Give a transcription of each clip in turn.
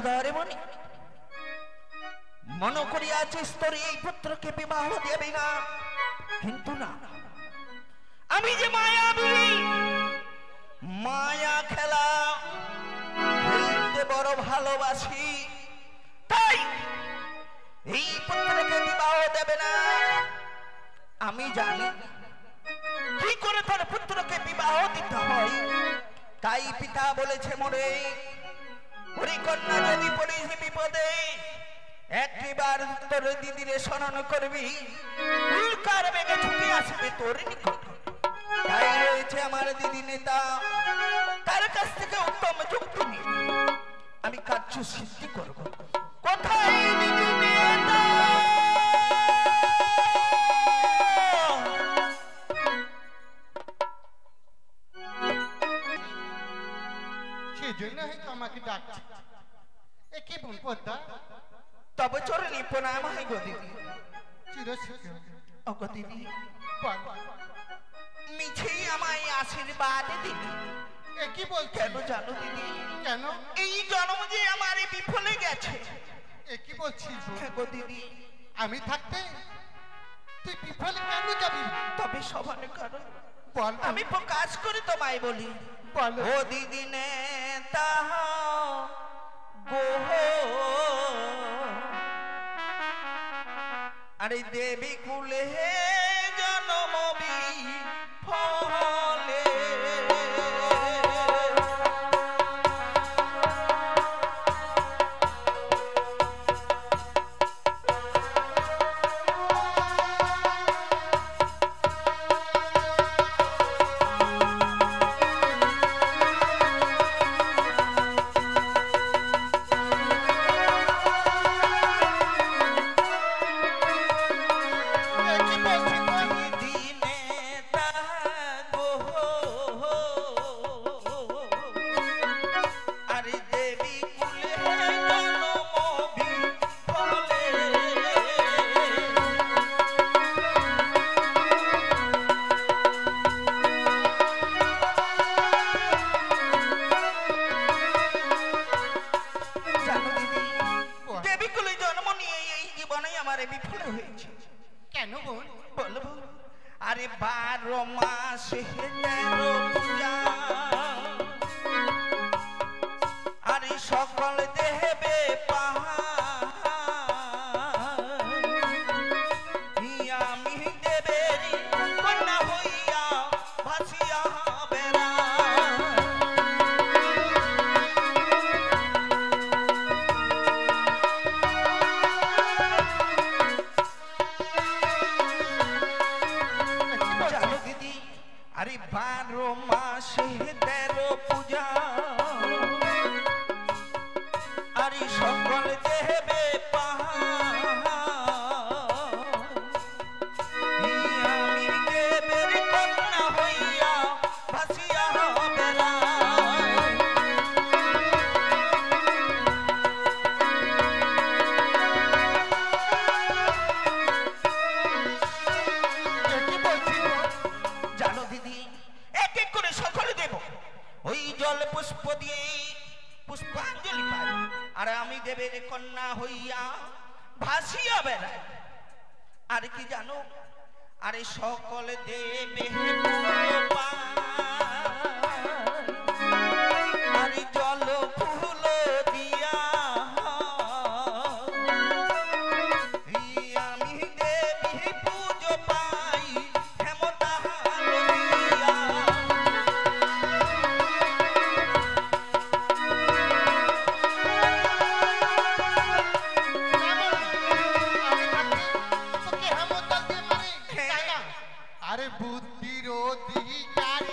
ধরে মনে মনে করিয়াছিস তোর এই পুত্রকে বিবাহ দেবে না, কিন্তু না, আমি যে মায়াবী, মায়া খেলা খেলতে বড় ভালোবাসি, তাই এই পুত্রকে বিবাহ দেবে না। আমি জানি কি করে তোর পুত্রকে বিবাহ দিতে হয়, তাই পিতা বলেছে মোরে, ওরে কন্যা যদি পড়িস বিপদে একবার তোর দিদিরে স্মরণ করবি, উল্কার বেগে ছুটে আসবে তোর নিকট। তাই রয়েছে আমার দিদি নেতা, তার কাছ থেকে উত্তম যুক্তি নিয়ে আমি কার্য সিদ্ধি করব। কোথায় দিদি নেতা? সেজন্য হয়তো আমাকে ডাকছে। এ কি বোন পদ্মা? তবে চরণে প্রণাম হয় গো দিদি। চিরশিক্ষা ও গো দিদি, বল। মিছেই আমায় আশীর্বাদ দিদি। এ কি বলছিস? কেন জানো দিদি? কেন? এই জন্ম যে আমার বিফলে গেছে। এ কি বলছিস গো দিদি? আমি থাকতে তুই বিফলে কেন যাবি? তবে সবার কারণ বল। আমি প্রকাশ করে তোমায় বলি, বল। ও দিদি নেতা গো, আরে দেবী কুলে জন্মবি ফলে, কেন বোন? বলবো, আরে 12 মাসে 13 পূজা, আরে সকল দেবে আমি দেবের কন্যা হইয়া ভাসিয়া বেড়া। আরে 12 মাসে 13 পূজা, আরে সকল দেবে আমি দেবের কন্যা হইয়া ভাসিয়া বেড়া। জানো দিদি, এক এক করে সকলে দেব ওই জল পুষ্প দিয়ে পুষ্পাঞ্জলি পাই, আর আমি দেবের কন্যা হইয়া ভাসিয়া বেড়াই। আর কি জানো, আরে সকলে দেবে আরে জল ফুল দিয়া আমি দেবী পুজো পাই হেমতা দিয়া। আরে বুদ্ধির অধিকার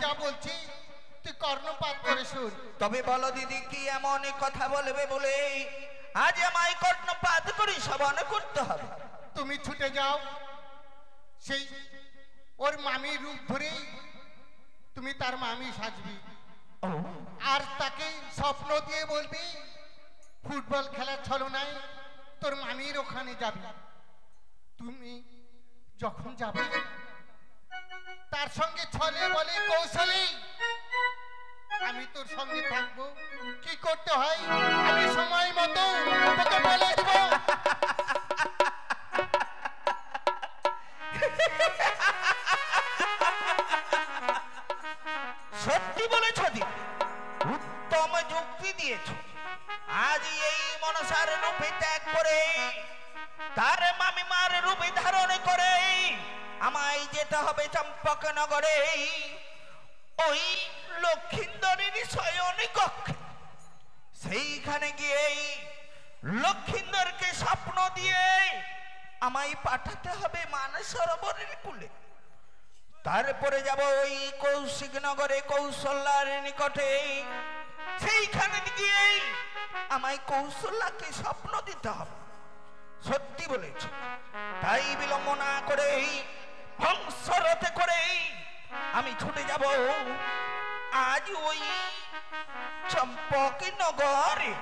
যা বলছি তুই কর্ণপাত করে শুন। তবে বলো দিদি, কি এমন কথা বলবে বলে আজ আমায় কর্ণপাত করে শ্রবণ করতে হবে? তুমি ছুটে যাও, সেই ওর মামির রূপ ধরেই তুমি তার মামি সাজবি, আর তাকে স্বপ্ন দিয়ে বলবি ফুটবল খেলার ছলনায় তোর মামির ওখানে যাবি। তুমি যখন যাবে তার সঙ্গে ছলে বলে কৌশলে আমি তোর সঙ্গে থাকবো। কি করতে হয় আমি সময় মতো তোকে বলে দেব। সত্যি বলেছ দিদি, উত্তম যুক্তি দিয়েছ। আজ এই মনসার রূপে ত্যাগ করে তার মামিমার রূপে ধারণ করে আমায় যেতে হবে চম্পকনগরে, ওই লক্ষিন্দরের শয়ন কক্ষে। সেইখানে গিয়ে লক্ষিন্দরকে স্বপ্ন দিয়ে আমায় পাঠাতে হবে মানসরোবরের কূলে। তারপরে যাব ওই কৌশিক নগরে কৌশল্যার নিকটে, সেইখানে গিয়ে আমায় কৌশল্যাকে স্বপ্ন দিতে হবে। সত্যি বলেছ, তাই বিলম্ব না করে হংসরথে করে আমি ছুটে যাব আজ ওই চম্পক নগরে।